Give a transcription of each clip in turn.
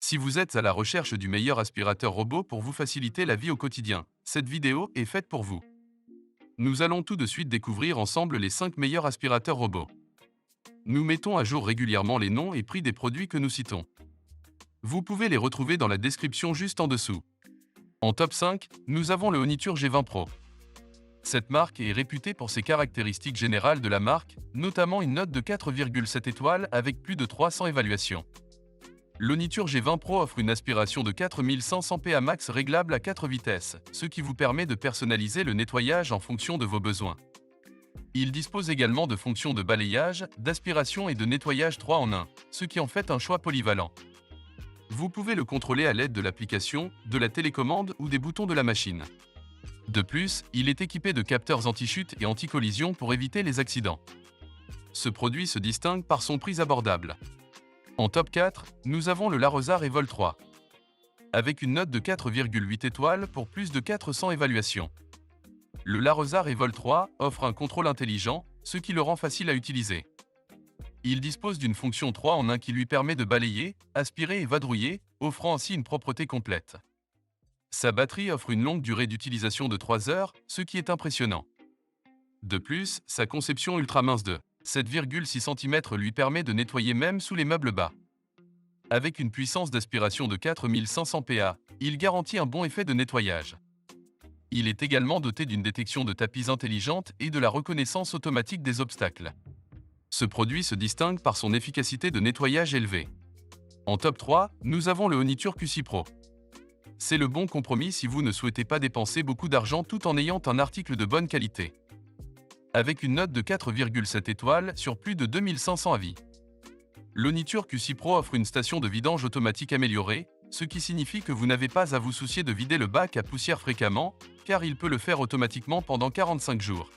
Si vous êtes à la recherche du meilleur aspirateur robot pour vous faciliter la vie au quotidien, cette vidéo est faite pour vous. Nous allons tout de suite découvrir ensemble les 5 meilleurs aspirateurs robots. Nous mettons à jour régulièrement les noms et prix des produits que nous citons. Vous pouvez les retrouver dans la description juste en dessous. En top 5, nous avons le Oniture G20 Pro. Cette marque est réputée pour ses caractéristiques générales de la marque, notamment une note de 4,7 étoiles avec plus de 300 évaluations. L'Oniture G20 Pro offre une aspiration de 4500 PA max réglable à 4 vitesses, ce qui vous permet de personnaliser le nettoyage en fonction de vos besoins. Il dispose également de fonctions de balayage, d'aspiration et de nettoyage 3 en 1, ce qui en fait un choix polyvalent. Vous pouvez le contrôler à l'aide de l'application, de la télécommande ou des boutons de la machine. De plus, il est équipé de capteurs anti-chute et anti-collision pour éviter les accidents. Ce produit se distingue par son prix abordable. En top 4, nous avons le Larosar Evol 3. Avec une note de 4,8 étoiles pour plus de 400 évaluations. Le Larosar Evol 3 offre un contrôle intelligent, ce qui le rend facile à utiliser. Il dispose d'une fonction 3 en 1 qui lui permet de balayer, aspirer et vadrouiller, offrant ainsi une propreté complète. Sa batterie offre une longue durée d'utilisation de 3 heures, ce qui est impressionnant. De plus, sa conception ultra mince de 7,6 cm lui permet de nettoyer même sous les meubles bas. Avec une puissance d'aspiration de 4500 PA, il garantit un bon effet de nettoyage. Il est également doté d'une détection de tapis intelligente et de la reconnaissance automatique des obstacles. Ce produit se distingue par son efficacité de nettoyage élevée. En top 3, nous avons le Oniture QC Pro. C'est le bon compromis si vous ne souhaitez pas dépenser beaucoup d'argent tout en ayant un article de bonne qualité. Avec une note de 4,7 étoiles sur plus de 2500 avis. L'Oniture QC Pro offre une station de vidange automatique améliorée, ce qui signifie que vous n'avez pas à vous soucier de vider le bac à poussière fréquemment, car il peut le faire automatiquement pendant 45 jours.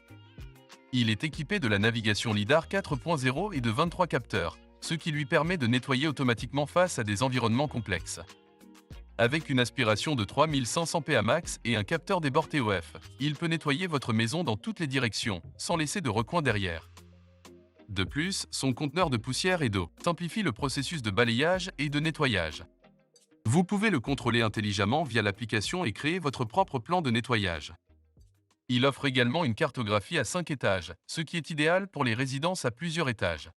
Il est équipé de la navigation LiDAR 4.0 et de 23 capteurs, ce qui lui permet de nettoyer automatiquement face à des environnements complexes. Avec une aspiration de 3500 PA max et un capteur des bords TOF, il peut nettoyer votre maison dans toutes les directions, sans laisser de recoin derrière. De plus, son conteneur de poussière et d'eau simplifie le processus de balayage et de nettoyage. Vous pouvez le contrôler intelligemment via l'application et créer votre propre plan de nettoyage. Il offre également une cartographie à 5 étages, ce qui est idéal pour les résidences à plusieurs étages.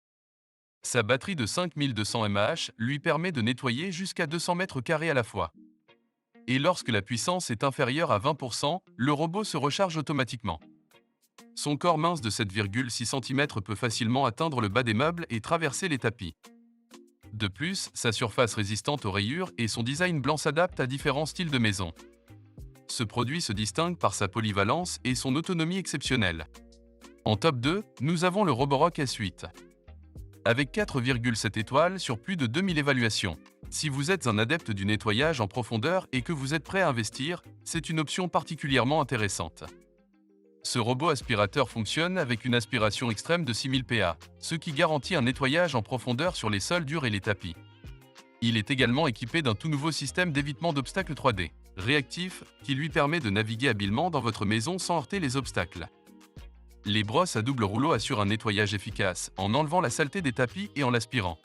Sa batterie de 5200 mAh lui permet de nettoyer jusqu'à 200 mètres carrés à la fois. Et lorsque la puissance est inférieure à 20%, le robot se recharge automatiquement. Son corps mince de 7,6 cm peut facilement atteindre le bas des meubles et traverser les tapis. De plus, sa surface résistante aux rayures et son design blanc s'adaptent à différents styles de maison. Ce produit se distingue par sa polyvalence et son autonomie exceptionnelle. En top 2, nous avons le Roborock S8. Avec 4,7 étoiles sur plus de 2000 évaluations. Si vous êtes un adepte du nettoyage en profondeur et que vous êtes prêt à investir, c'est une option particulièrement intéressante. Ce robot aspirateur fonctionne avec une aspiration extrême de 6000 PA, ce qui garantit un nettoyage en profondeur sur les sols durs et les tapis. Il est également équipé d'un tout nouveau système d'évitement d'obstacles 3D, réactif, qui lui permet de naviguer habilement dans votre maison sans heurter les obstacles. Les brosses à double rouleau assurent un nettoyage efficace en enlevant la saleté des tapis et en l'aspirant.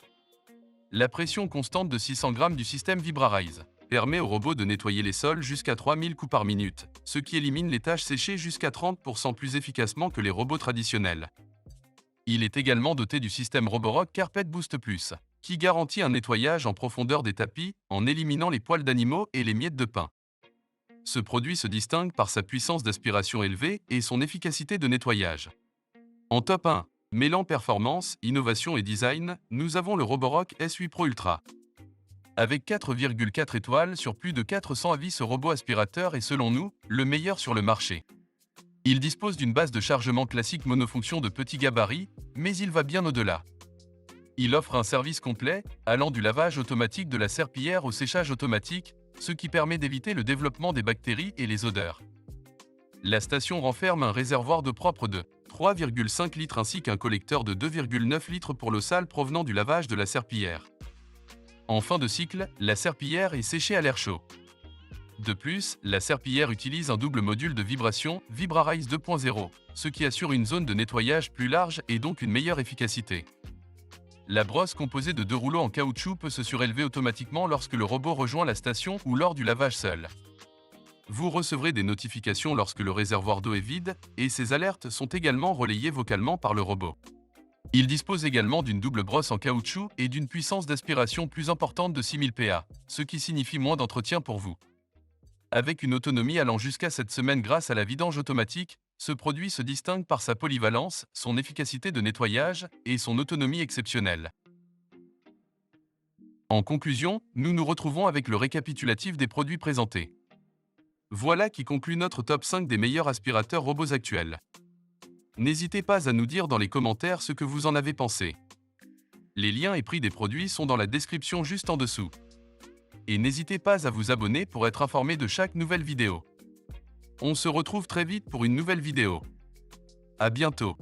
La pression constante de 600 g du système Vibrarise permet au robot de nettoyer les sols jusqu'à 3000 coups par minute, ce qui élimine les taches séchées jusqu'à 30% plus efficacement que les robots traditionnels. Il est également doté du système Roborock Carpet Boost Plus, qui garantit un nettoyage en profondeur des tapis en éliminant les poils d'animaux et les miettes de pain. Ce produit se distingue par sa puissance d'aspiration élevée et son efficacité de nettoyage. En top 1, mêlant performance, innovation et design, nous avons le Roborock S8 Pro Ultra. Avec 4,4 étoiles sur plus de 400 avis, ce robot aspirateur est selon nous le meilleur sur le marché. Il dispose d'une base de chargement classique monofonction de petit gabarit, mais il va bien au-delà. Il offre un service complet, allant du lavage automatique de la serpillière au séchage automatique, ce qui permet d'éviter le développement des bactéries et les odeurs. La station renferme un réservoir d'eau propre de 3,5 litres ainsi qu'un collecteur de 2,9 litres pour l'eau sale provenant du lavage de la serpillière. En fin de cycle, la serpillière est séchée à l'air chaud. De plus, la serpillière utilise un double module de vibration Vibrarise 2.0, ce qui assure une zone de nettoyage plus large et donc une meilleure efficacité. La brosse composée de 2 rouleaux en caoutchouc peut se surélever automatiquement lorsque le robot rejoint la station ou lors du lavage seul. Vous recevrez des notifications lorsque le réservoir d'eau est vide, et ces alertes sont également relayées vocalement par le robot. Il dispose également d'une double brosse en caoutchouc et d'une puissance d'aspiration plus importante de 6000 PA, ce qui signifie moins d'entretien pour vous. Avec une autonomie allant jusqu'à 7 semaines grâce à la vidange automatique, ce produit se distingue par sa polyvalence, son efficacité de nettoyage et son autonomie exceptionnelle. En conclusion, nous nous retrouvons avec le récapitulatif des produits présentés. Voilà qui conclut notre top 5 des meilleurs aspirateurs robots actuels. N'hésitez pas à nous dire dans les commentaires ce que vous en avez pensé. Les liens et prix des produits sont dans la description juste en dessous. Et n'hésitez pas à vous abonner pour être informé de chaque nouvelle vidéo. On se retrouve très vite pour une nouvelle vidéo. À bientôt.